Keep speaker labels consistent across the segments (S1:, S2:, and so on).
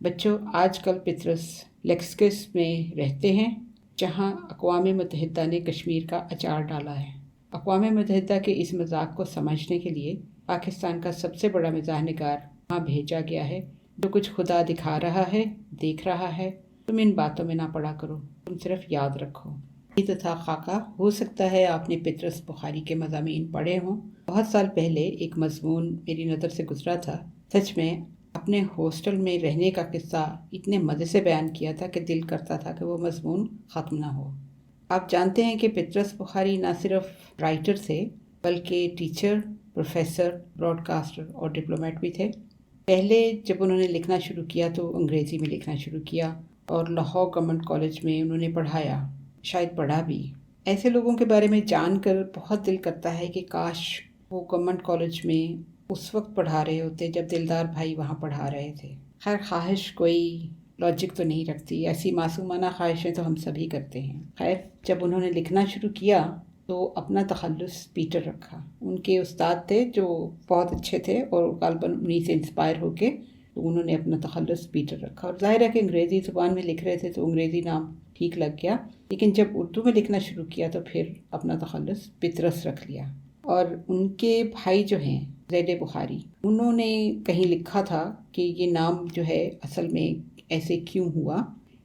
S1: بچوں، آج کل پطرس لیکسکس میں رہتے ہیں، جہاں اقوام متحدہ نے کشمیر کا اچار ڈالا ہے۔ اقوام متحدہ کے اس مذاق کو سمجھنے کے لیے پاکستان کا سب سے بڑا مزاح نگار وہاں بھیجا گیا ہے۔ جو کچھ خدا دکھا رہا ہے، دیکھ رہا ہے، تم ان باتوں میں نہ پڑا کرو، تم صرف یاد رکھو۔ یہ تو تھا خاکہ۔ ہو سکتا ہے آپ نے پطرس بخاری کے مضامین پڑھے ہوں۔ بہت سال پہلے ایک مضمون میری نظر سے گزرا تھا۔ سچ میں اپنے ہاسٹل میں رہنے کا قصہ اتنے مزے سے بیان کیا تھا کہ دل کرتا تھا کہ وہ مضمون ختم نہ ہو۔ آپ جانتے ہیں کہ پطرس بخاری نہ صرف رائٹر تھے بلکہ ٹیچر، پروفیسر، براڈ کاسٹر اور ڈپلومیٹ بھی تھے۔ پہلے جب انہوں نے لکھنا شروع کیا تو انگریزی میں لکھنا شروع کیا اور لاہور گورنمنٹ کالج میں انہوں نے پڑھایا، شاید پڑھا بھی۔ ایسے لوگوں کے بارے میں جان کر بہت دل کرتا ہے کہ کاش وہ گورنمنٹ کالج میں اس وقت پڑھا رہے ہوتے جب دلدار بھائی وہاں پڑھا رہے تھے۔ خیر، خواہش کوئی لاجک تو نہیں رکھتی، ایسی معصومانہ خواہشیں تو ہم سبھی کرتے ہیں۔ خیر، جب انہوں نے لکھنا شروع کیا تو اپنا تخلص پیٹر رکھا۔ ان کے استاد تھے جو بہت اچھے تھے اور غالباً انہیں سے انسپائر ہو کے تو انہوں نے اپنا تخلص پیٹر رکھا، اور ظاہر ہے کہ انگریزی زبان میں لکھ رہے تھے تو انگریزی نام ٹھیک لگ گیا، لیکن جب اردو میں لکھنا شروع کیا تو پھر اپنا تخلص پطرس رکھ لیا۔ اور ان کے بھائی جو ہیں زید بخاری، انہوں نے کہیں لکھا تھا کہ یہ نام جو ہے اصل میں ایسے کیوں ہوا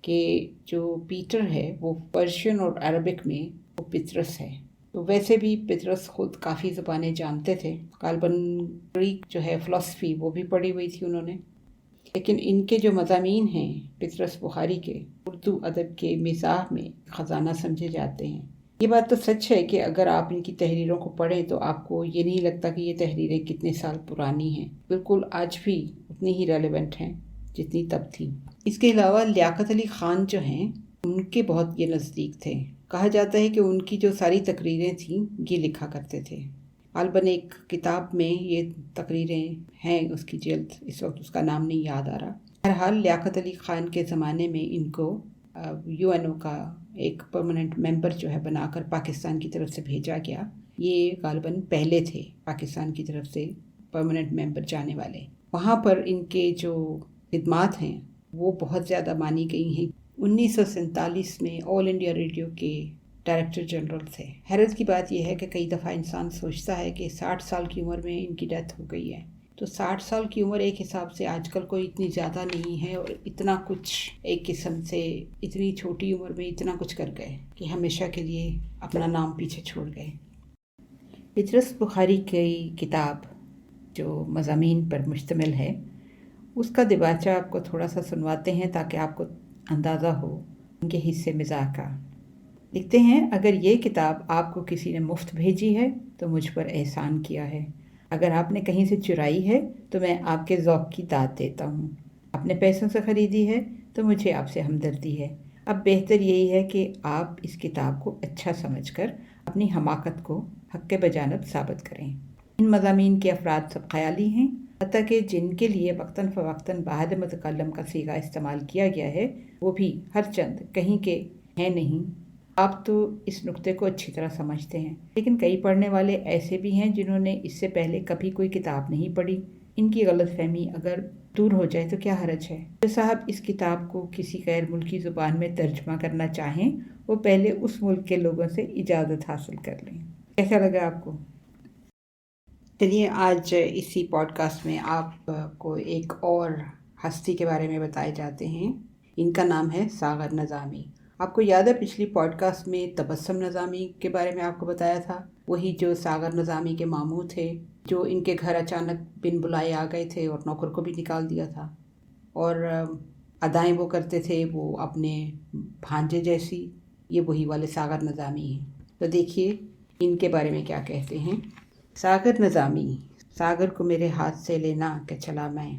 S1: کہ جو پیٹر ہے وہ پرشین اور عربک میں وہ پطرس ہے۔ تو ویسے بھی پطرس خود کافی زبانیں جانتے تھے، غالباً گریک جو ہے فلسفی وہ بھی پڑھی ہوئی تھی انہوں نے، لیکن ان کے جو مضامین ہیں پطرس بخاری کے، اردو ادب کے مزاح میں خزانہ سمجھے جاتے ہیں۔ یہ بات تو سچ ہے کہ اگر آپ ان کی تحریروں کو پڑھیں تو آپ کو یہ نہیں لگتا کہ یہ تحریریں کتنے سال پرانی ہیں، بالکل آج بھی اتنی ہی ریلیونٹ ہیں جتنی تب تھیں۔ اس کے علاوہ لیاقت علی خان جو ہیں ان کے بہت یہ نزدیک تھے۔ کہا جاتا ہے کہ ان کی جو ساری تقریریں تھیں یہ لکھا کرتے تھے۔ غالباً ایک کتاب میں یہ تقریریں ہیں، اس کی جلد اس وقت اس کا نام نہیں یاد آ رہا۔ بہرحال لیاقت علی خان کے زمانے میں ان کو UN کا ایک پرماننٹ ممبر جو ہے بنا کر پاکستان کی طرف سے بھیجا گیا۔ یہ غالباً پہلے تھے پاکستان کی طرف سے پرماننٹ ممبر جانے والے۔ وہاں پر ان کے جو خدمات ہیں وہ بہت زیادہ مانی گئی ہیں۔ 1947 میں آل انڈیا ریڈیو کے ڈائریکٹر جنرل تھے۔ حیرت کی بات یہ ہے کہ کئی دفعہ انسان سوچتا ہے کہ 60 سال کی عمر میں ان کی ڈیتھ ہو گئی ہے، تو 60 سال کی عمر ایک حساب سے آج کل کوئی اتنی زیادہ نہیں ہے، اور اتنا کچھ ایک قسم سے اتنی چھوٹی عمر میں اتنا کچھ کر گئے کہ ہمیشہ کے لیے اپنا نام پیچھے چھوڑ گئے۔ پطرس بخاری کی کتاب جو مضامین پر مشتمل ہے اس کا دباچہ آپ کو تھوڑا سا سنواتے ہیں تاکہ آپ کو اندازہ ہو ان کے حصے مزاح کا۔ لکھتے ہیں، اگر یہ کتاب آپ کو کسی نے مفت بھیجی ہے تو مجھ پر احسان کیا ہے، اگر آپ نے کہیں سے چرائی ہے تو میں آپ کے ذوق کی داد دیتا ہوں، اپنے پیسوں سے خریدی ہے تو مجھے آپ سے ہمدردی ہے۔ اب بہتر یہی ہے کہ آپ اس کتاب کو اچھا سمجھ کر اپنی حماقت کو حق کے بجانب ثابت کریں۔ ان مضامین کے افراد سب خیالی ہیں، حتیٰ کہ جن کے لیے وقتاً فوقتاً بعد متکلم کا صیغہ استعمال کیا گیا ہے وہ بھی ہر چند کہیں کے ہیں نہیں۔ آپ تو اس نقطے کو اچھی طرح سمجھتے ہیں، لیکن کئی پڑھنے والے ایسے بھی ہیں جنہوں نے اس سے پہلے کبھی کوئی کتاب نہیں پڑھی۔ ان کی غلط فہمی اگر دور ہو جائے تو کیا حرج ہے؟ جو صاحب اس کتاب کو کسی غیر ملکی زبان میں ترجمہ کرنا چاہیں وہ پہلے اس ملک کے لوگوں سے اجازت حاصل کر لیں۔ کیسا لگا آپ کو؟ چلیے آج اسی پوڈ کاسٹ میں آپ کو ایک اور ہستی کے بارے میں بتائے جاتے ہیں۔ ان کا نام ہے ساغر نظامی۔ آپ کو یاد ہے پچھلی پوڈ کاسٹ میں تبسم نظامی کے بارے میں آپ کو بتایا تھا، وہی جو ساغر نظامی کے ماموں تھے، جو ان کے گھر اچانک بن بلائے آ گئے تھے اور نوکر کو بھی نکال دیا تھا، اور ادائیں وہ کرتے تھے وہ اپنے بھانجے جیسی۔ یہ وہی والے ساغر نظامی ہیں۔ تو دیکھیے ان کے بارے میں کیا کہتے ہیں۔ ساغر نظامی، ساغر کو میرے ہاتھ سے لینا کہ چلا میں۔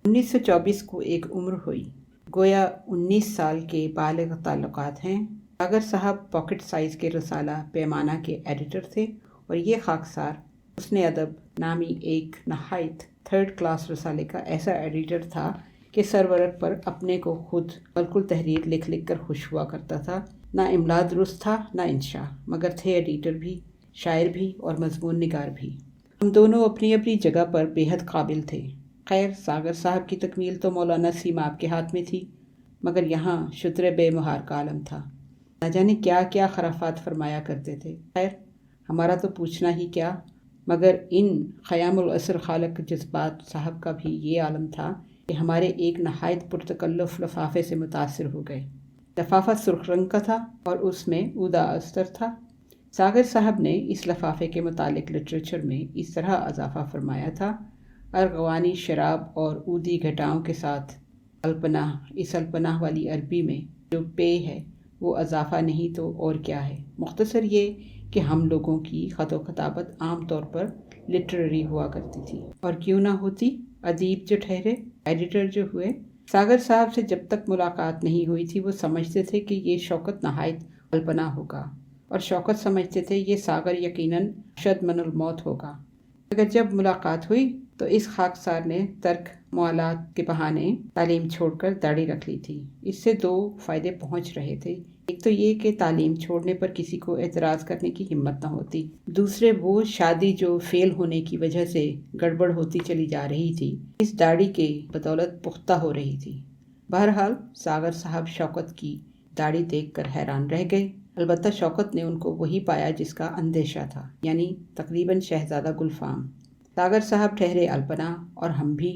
S1: 1924 کو ایک عمر ہوئی، گویا 19 سال کے بالغ تعلقات ہیں۔ ساغر صاحب پاکٹ سائز کے رسالہ پیمانہ کے ایڈیٹر تھے، اور یہ خاکسار حسن ادب نامی ایک نہایت 3rd کلاس رسالے کا ایسا ایڈیٹر تھا کہ سرورق پر اپنے کو خود بالکل تحریر لکھ لکھ کر خوش ہوا کرتا تھا۔ نہ املا درست تھا نہ انشا، مگر تھے ایڈیٹر بھی، شاعر بھی اور مضمون نگار بھی۔ ہم دونوں اپنی اپنی جگہ پر بے حد قابل تھے۔ خیر ساگر صاحب کی تکمیل تو مولانا سیم آپ کے ہاتھ میں تھی، مگر یہاں شتر بے مہار کا عالم تھا، نہ جانے کیا کیا خرافات فرمایا کرتے تھے۔ خیر ہمارا تو پوچھنا ہی کیا، مگر ان خیام العصر خالق جذبات صاحب کا بھی یہ عالم تھا کہ ہمارے ایک نہایت پرتکلف لفافے سے متاثر ہو گئے۔ لفافہ سرخ رنگ کا تھا اور اس میں اودا استر تھا۔ ساگر صاحب نے اس لفافے کے متعلق لٹریچر میں اس طرح اضافہ فرمایا تھا: ارغوانی شراب اور اودی گھٹاؤں کے ساتھ الپناہ، اس الپناہ والی عربی میں جو پے ہے وہ اضافہ نہیں تو اور کیا ہے؟ مختصر یہ کہ ہم لوگوں کی خط و خطابت عام طور پر لٹریری ہوا کرتی تھی، اور کیوں نہ ہوتی؟ ادیب جو ٹھہرے، ایڈیٹر جو ہوئے۔ ساگر صاحب سے جب تک ملاقات نہیں ہوئی تھی وہ سمجھتے تھے کہ یہ شوکت نہایت الپناہ ہوگا، اور شوکت سمجھتے تھے یہ ساگر یقیناً اشد من الموت ہوگا۔ اگر جب ملاقات ہوئی تو اس خاکسار نے ترک موالات کے بہانے تعلیم چھوڑ کر داڑھی رکھ لی تھی۔ اس سے دو فائدے پہنچ رہے تھے، ایک تو یہ کہ تعلیم چھوڑنے پر کسی کو اعتراض کرنے کی ہمت نہ ہوتی، دوسرے وہ شادی جو فیل ہونے کی وجہ سے گڑبڑ ہوتی چلی جا رہی تھی اس داڑھی کے بدولت پختہ ہو رہی تھی۔ بہرحال ساگر صاحب شوکت کی داڑھی دیکھ کر حیران رہ گئے، البتہ شوکت نے ان کو وہی پایا جس کا اندیشہ تھا، یعنی تقریباً شہزادہ گلفام۔ ساگر صاحب ٹھہرے الپناہ، اور ہم بھی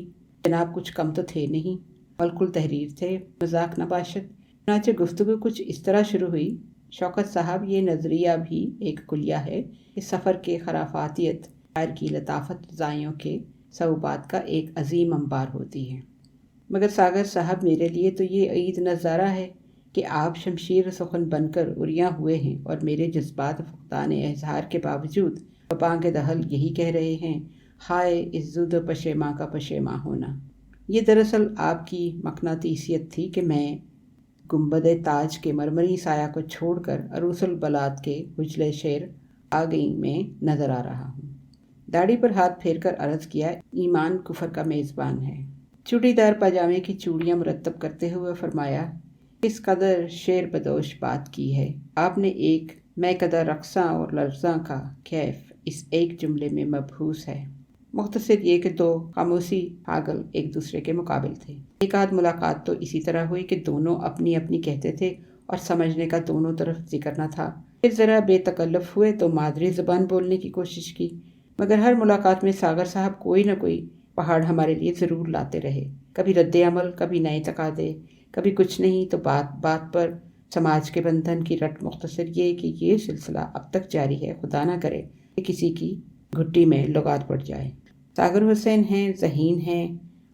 S1: جناب کچھ کم تو تھے نہیں، ملک التحریر تھے، مذاق نباشت۔ چنانچہ گفتگو کچھ اس طرح شروع ہوئی: شوکت صاحب، یہ نظریہ بھی ایک کلیہ ہے کہ سفر کے خرافاتیت شاعر کی لطافت زائوں کے صعوبات کا ایک عظیم انبار ہوتی ہے، مگر ساگر صاحب میرے لیے تو یہ عید نظارہ ہے کہ آپ شمشیر سخن بن کر عریاں ہوئے ہیں اور میرے جذبات فقدان اظہار کے باوجود بانگ دہل یہی کہہ رہے ہیں: ہائے اس زود و پشیماں کا پشیماں ہونا۔ یہ دراصل آپ کی مقناطیسیت تھی کہ میں گنبد تاج کے مرمری سایہ کو چھوڑ کر عروس البلاد کے اجلے شیر آگئی میں نظر آ رہا ہوں۔ داڑھی پر ہاتھ پھیر کر عرض کیا: ایمان کفر کا میزبان ہے۔ چوڑی دار پاجامے کی چوڑیاں مرتب کرتے ہوئے فرمایا: کس قدر شعر بدوش بات کی ہے آپ نے، ایک میں قدر رقصاں اور لرزاں کا کیف اس ایک جملے میں مبحوث ہے۔ مختصر یہ کہ دو خاموشی پاگل ایک دوسرے کے مقابل تھے۔ ایک آدھ ملاقات تو اسی طرح ہوئی کہ دونوں اپنی اپنی کہتے تھے اور سمجھنے کا دونوں طرف ذکر نہ تھا۔ پھر ذرا بے تکلف ہوئے تو مادری زبان بولنے کی کوشش کی، مگر ہر ملاقات میں ساگر صاحب کوئی نہ کوئی پہاڑ ہمارے لیے ضرور لاتے رہے، کبھی رد عمل، کبھی نئے تقاضے، کبھی کچھ نہیں تو بات بات پر سماج کے بندھن کی رٹ۔ مختصر یہ کہ یہ سلسلہ اب تک جاری ہے، خدا نہ کرے کہ کسی کی گھٹی میں لغات پڑ جائے۔ ساگر حسین ہیں، ذہین ہیں،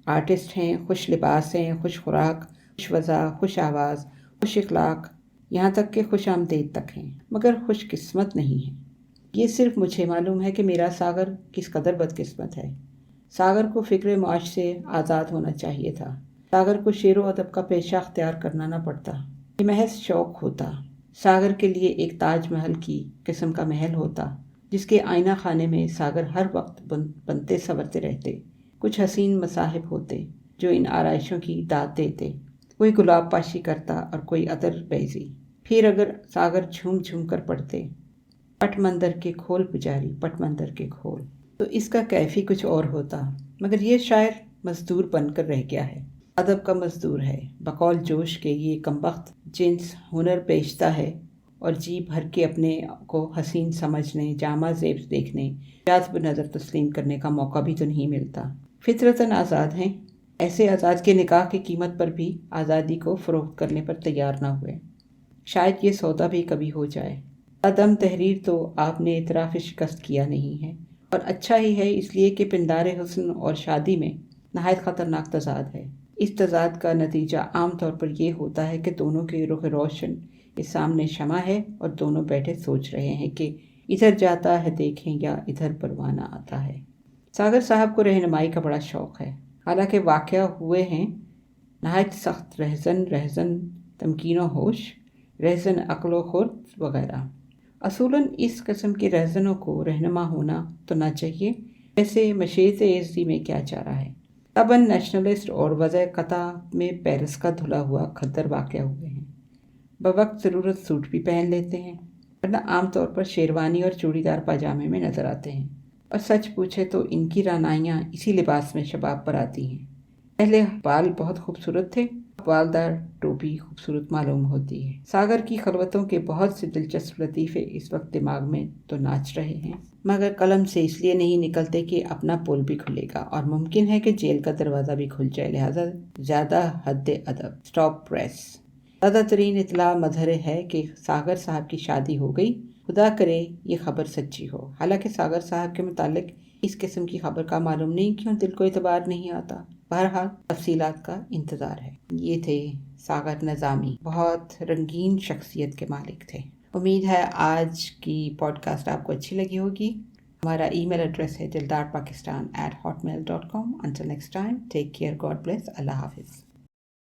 S1: آرٹسٹ ہیں، خوش لباس ہیں، خوش خوراک، خوش وضع، خوش آواز، خوش اخلاق، یہاں تک کہ خوش آمدید تک ہیں، مگر خوش قسمت نہیں ہیں۔ یہ صرف مجھے معلوم ہے کہ میرا ساگر کس قدر بدقسمت ہے۔ ساگر کو فکر معاش سے آزاد ہونا چاہیے تھا، ساگر کو شعر و ادب کا پیشہ اختیار کرنا نہ پڑتا، یہ محض شوق ہوتا۔ ساگر کے لیے ایک تاج محل کی قسم کا محل ہوتا جس کے آئینہ خانے میں ساگر ہر وقت بنتے سنورتے رہتے، کچھ حسین مصاحب ہوتے جو ان آرائشوں کی داد دیتے، کوئی گلاب پاشی کرتا اور کوئی عطر بیزی۔ پھر اگر ساگر جھوم جھوم کر پڑتے: پٹ مندر کے کھول پجاری، پٹ مندر کے کھول، تو اس کا کیف ہی کچھ اور ہوتا۔ مگر یہ شاعر مزدور بن کر رہ گیا ہے، ادب کا مزدور ہے۔ بقول جوش کے یہ کمبخت جنس ہنر بیچتا ہے اور جی بھر کے اپنے کو حسین سمجھنے، جامع زیب دیکھنے، جذب نظر تسلیم کرنے کا موقع بھی تو نہیں ملتا۔ فطرتاً آزاد ہیں، ایسے آزاد کے نکاح کی قیمت پر بھی آزادی کو فروخت کرنے پر تیار نہ ہوئے۔ شاید یہ سودا بھی کبھی ہو جائے۔ عدم تحریر تو آپ نے اعتراف شکست کیا نہیں ہے، اور اچھا ہی ہے، اس لیے کہ پندار حسن اور شادی میں نہایت خطرناک تضاد ہے۔ اس تضاد کا نتیجہ عام طور پر یہ ہوتا ہے کہ دونوں کے رخ روشن کے سامنے شمع ہے اور دونوں بیٹھے سوچ رہے ہیں کہ ادھر جاتا ہے دیکھیں یا ادھر پروانہ آتا ہے۔ ساگر صاحب کو رہنمائی کا بڑا شوق ہے، حالانکہ واقعہ ہوئے ہیں نہایت سخت رہزن تمکین و ہوش، رہزن عقل و خرد وغیرہ۔ اصولاً اس قسم کے رہزنوں کو رہنما ہونا تو نہ چاہیے، ویسے مشیت عزی میں کیا چارہ ہے۔ تباً نیشنلسٹ اور وضع قطع میں پیرس کا دھلا ہوا کھدر واقع ہوئے ہیں، بوقت ضرورت سوٹ بھی پہن لیتے ہیں، ورنہ عام طور پر شیروانی اور چوڑی دار پاجامے میں نظر آتے ہیں۔ اور سچ پوچھے تو ان کی رعنائیاں اسی لباس میں شباب پر آتی ہیں۔ پہلے بال بہت خوبصورت تھے، بالدار ٹوپی خوبصورت معلوم ہوتی ہے۔ ساگر کی خلوتوں کے بہت سے دلچسپ لطیفے اس وقت دماغ میں تو ناچ رہے ہیں، مگر قلم سے اس لیے نہیں نکلتے کہ اپنا پول بھی کھلے گا اور ممکن ہے کہ جیل کا دروازہ بھی کھل جائے، لہذا زیادہ حد ادب۔ Stop press. زیادہ ترین اطلاع مظہر ہے کہ ساگر صاحب کی شادی ہو گئی، خدا کرے یہ خبر سچی ہو۔ حالانکہ ساگر صاحب کے متعلق اس قسم کی خبر کا معلوم نہیں کیوں دل کو اعتبار نہیں آتا۔ بہرحال تفصیلات کا انتظار ہے۔ یہ تھے ساگر نظامی، بہت رنگین شخصیت کے مالک تھے۔ امید ہے آج کی پوڈ کاسٹ آپ کو اچھی لگی ہوگی۔ ہمارا ای میل ایڈریس ہے dildarpakistan@hotmail.com۔ Until next time, take care, God bless, اللہ حافظ۔